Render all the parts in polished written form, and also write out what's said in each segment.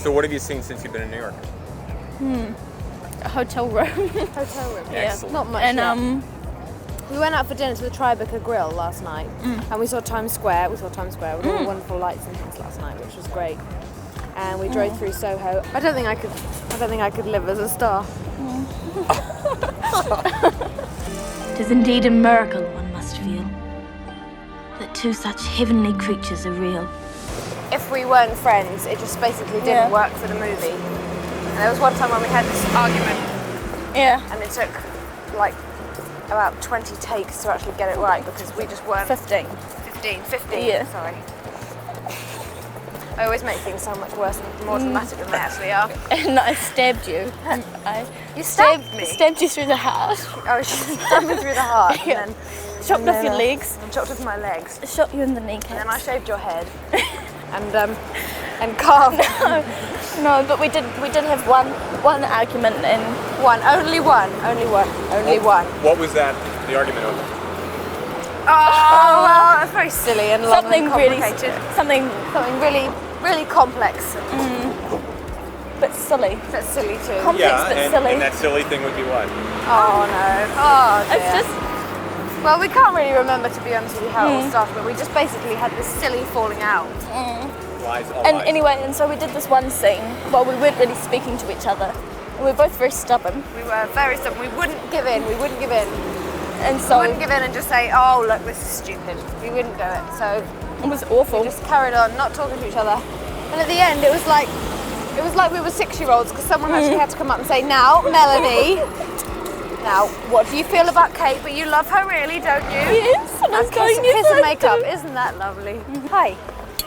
So what have you seen since you've been in New York? A hotel room. Hotel room. Yeah. Excellent. Not much. And we went out for dinner to the Tribeca Grill last night, and we saw Times Square. We saw Times Square with all the wonderful lights and things last night, which was great. And we drove through Soho. I don't think I could live as a star. 'Tis indeed a miracle one must feel, that two such heavenly creatures are real. If we weren't friends, it just basically didn't work for the movie. And there was one time when we had this argument, and it took like about 20 takes to actually get it right because we just weren't. 15. 15, Yeah. sorry. I always make things sound much worse and more dramatic than they actually are. And I stabbed you. You stabbed me? Stabbed you through the heart. Oh, she stabbed me through the heart Yeah. and then Chopped off your legs. and chopped off my legs. Shot you in the kneecap. And then I shaved your head and carved No, but we did have one argument and only one. What was that, the argument over? Oh, well, that's very silly and long something and really complicated. something Something really, really complex. but silly. That's silly too. Complex but silly. And that silly thing would be what? Oh no. Oh dear. It's just Well, we can't really remember, to be honest with you, how it all started, but we just basically had this silly falling out. Lies, all and lies. anyway, and so we did this one scene while we weren't really speaking to each other. And we were both very stubborn. We were very stubborn. We wouldn't give in. And We so wouldn't give in and just say, oh, look, this is stupid. We wouldn't do it. So it was awful. we just carried on, not talking to each other. And at the end, it was like we were 6-year-olds because someone actually had to come up and say, now, Melanie, now, what do you feel about Kate? But you love her really, don't you? Yes, and I was going, kiss yes, and I makeup. do. Isn't that lovely? Hi.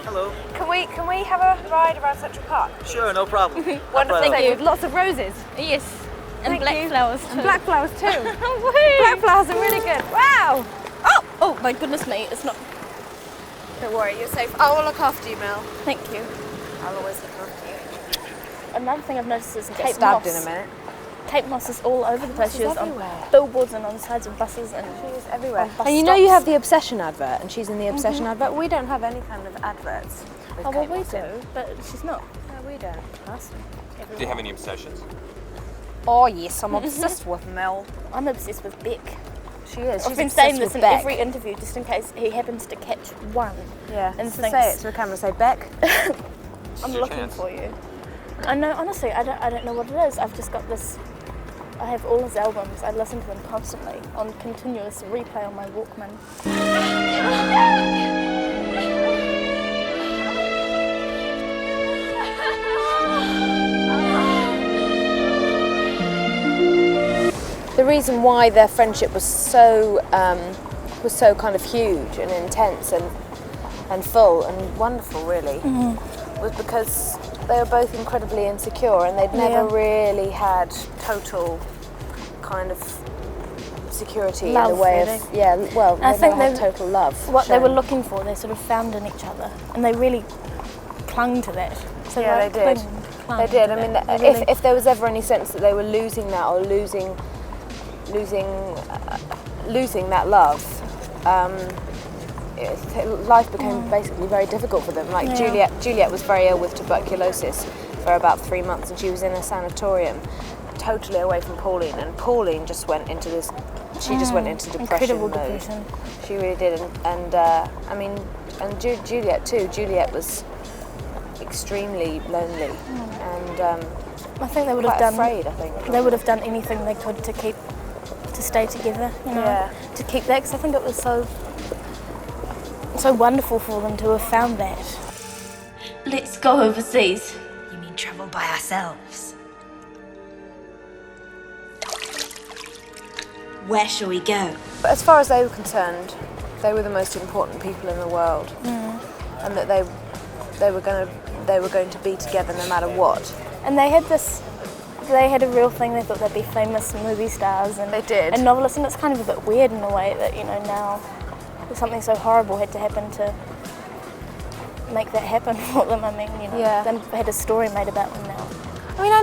Hello. Can we have a ride around Central Park? Sure, no problem. Wonderful. Thank you. With lots of roses. Yes. And Thank black you. flowers too. And black flowers too. Whee! Black flowers are really good. Wow. Oh my goodness me, it's not. Don't worry, you're safe. I will look after you, Mel. Thank you. I'll always look after you. Another thing I've noticed is Get Kate stabbed Moss. in a minute. Kate Moss is all over the place. She's She was everywhere. on billboards and on sides of buses and She is everywhere. on bus And you know you stops. have the Obsession advert, and she's in the Obsession advert. We don't have any kind of adverts. with Oh well, Kate we Moss in. do, but she's not. No, we don't. Us. Do you have any obsessions? Oh yes, I'm obsessed with Mel. I'm obsessed with Beck. She is. I've She's been obsessed saying this with in Beck. every interview, just in case he happens to catch one. Yeah. and So thinks- say it to the camera. Say Beck. I'm your looking chance. for you. I know, honestly, I don't know what it is. I've just got this. I have all his albums. I listen to them constantly on continuous replay on my Walkman. The reason why their friendship was so kind of huge and intense and full and wonderful, really, was because they were both incredibly insecure and they'd never really had total kind of security Love, in the way really. of I they think never had they- total love. What they were shown. looking for, they sort of found in each other, and they really clung to that. So Yeah, like, they did. clung They did. to I mean, that. They really- if there was ever any sense that they were losing that or losing that love, life became basically very difficult for them. Like Yeah. Juliet was very ill with tuberculosis for about 3 months, and she was in a sanatorium, totally away from Pauline. And Pauline just went into this. She just went into depression Incredible mode. depression. She really did, and I mean, and Juliet too. Juliet was extremely lonely, and I think they would quite have done. afraid. I think. They would have done anything they could to stay together. You know, Yeah. to keep that. Because I think it was so wonderful for them to have found that. Let's go overseas. You mean travel by ourselves? Where shall we go? But as far as they were concerned, they were the most important people in the world, and that they were going to be together no matter what. And they had this. They had a real thing. They thought they'd be famous movie stars and They did. and novelists. And it's kind of a bit weird in a way that now something so horrible had to happen to make that happen for them. I mean, Yeah. they had a story made about them now. I mean, I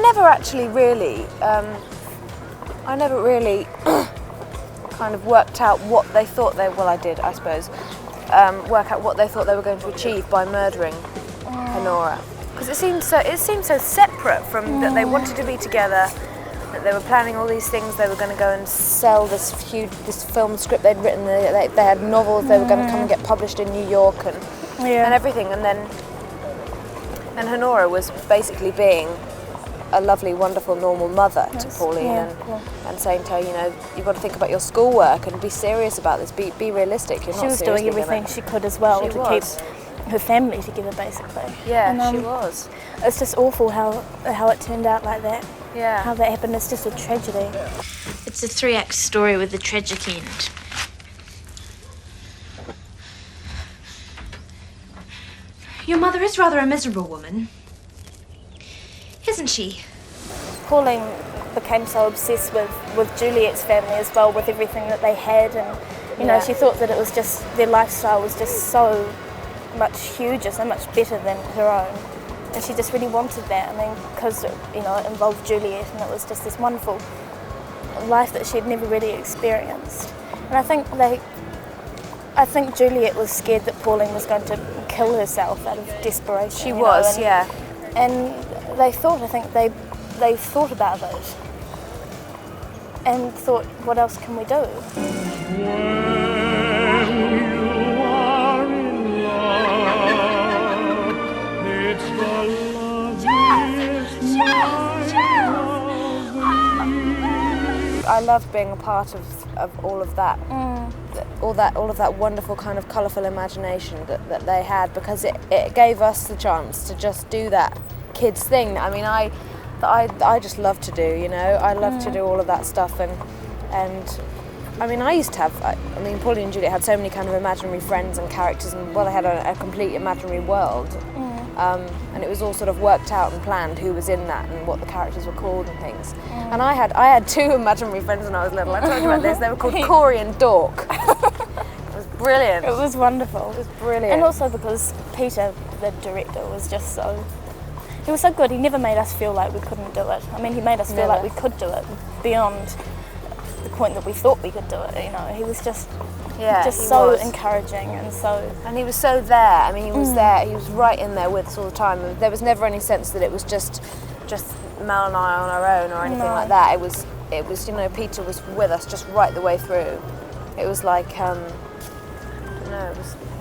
never really kind of worked out what they thought they. Well, I did, I suppose. Work out what they thought they were going to achieve by murdering Honora. because it seemed so separate from that they wanted to be together, that they were planning all these things. They were going to go and sell this film script they'd written. They had novels. They were going to come and get published in New York and everything. And then Honora was basically being a lovely, wonderful, normal mother to Pauline and saying to her, you know, you've got to think about your schoolwork and be serious about this. Be realistic. You're not She was doing everything she could as well to keep her family together, basically. Yeah, and, she was. It's just awful how it turned out like that. Yeah. How that happened. It's just a tragedy. It's a 3-act story with a tragic end. Your mother is rather a miserable woman, isn't she? Pauline became so obsessed with Juliet's family as well, with everything that they had, and you know, she thought that it was just their lifestyle was just so much huger, so much better than her own, and she just really wanted that. I mean, because you know it involved Juliet, and it was just this wonderful life that she'd never really experienced. And I think Juliet was scared that Pauline was going to kill herself out of desperation. She was, yeah. And they thought about it and thought, what else can we do? I loved being a part of all of that. All of that wonderful kind of colourful imagination that they had, because it gave us the chance to just do that kids thing. I mean, I just love to do, you know. I love to do all of that stuff, and I mean, I used to have. I mean, Pauline and Juliet had so many kind of imaginary friends and characters, and well, they had a complete imaginary world, and it was all sort of worked out and planned who was in that and what the characters were called and things. And I had 2 imaginary friends when I was little. I told you about this. They were called Corey and Dork. It was brilliant. It was wonderful. It was brilliant. And also because Peter, the director, was just so... He was so good. He never made us feel like we couldn't do it. I mean, he made us feel like we could do it beyond the point that we thought we could do it, you know. He was just so encouraging and he was so there. I mean, he was there. He was right in there with us all the time. And there was never any sense that it was just Mel and I on our own or anything like that. It was, you know, Peter was with us just right the way through. It was like, he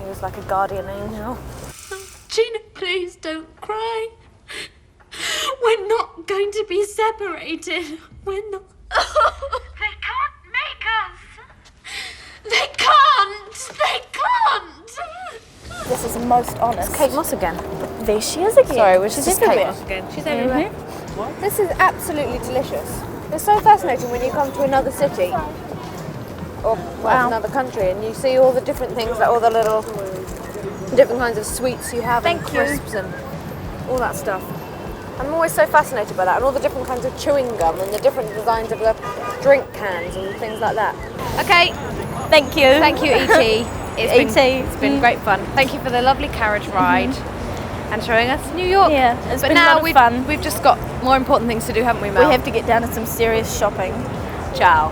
was like a guardian angel. Gina, please don't cry. We're not going to be separated. We're not. They can't make us. They can't. this is most honest. It's Kate Moss again. There she is again. Sorry, which She's is everywhere. Kate Moss again. She's everywhere. This is absolutely delicious. It's so fascinating when you come to another city or another country and you see all the different things, like all the little different kinds of sweets you have and crisps and all that stuff. I'm always so fascinated by that, and all the different kinds of chewing gum and the different designs of the drink cans and things like that. Okay, Thank you. thank you, E.T. It's been great fun. Thank you for the lovely carriage ride and showing us New York. Yeah, it's But been now a lot of fun. we've just got more important things to do, haven't we, Mel? We have to get down to some serious shopping. Ciao.